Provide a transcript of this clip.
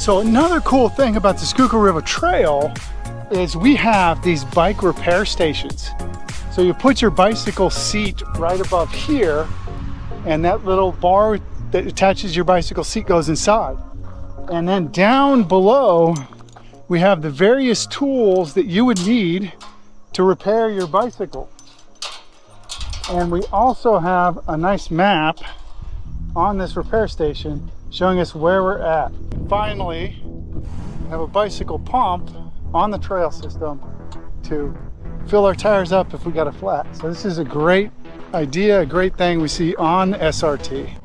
So another cool thing about the Schuylkill River Trail is we have these bike repair stations. So you put your bicycle seat right above here, and that little bar that attaches your bicycle seat goes inside. And then down below, we have the various tools that you would need to repair your bicycle. And we also have a nice map on this repair station showing us where we're at. And finally, we have a bicycle pump on the trail system to fill our tires up if we got a flat. So this is a great idea, a great thing we see on the SRT.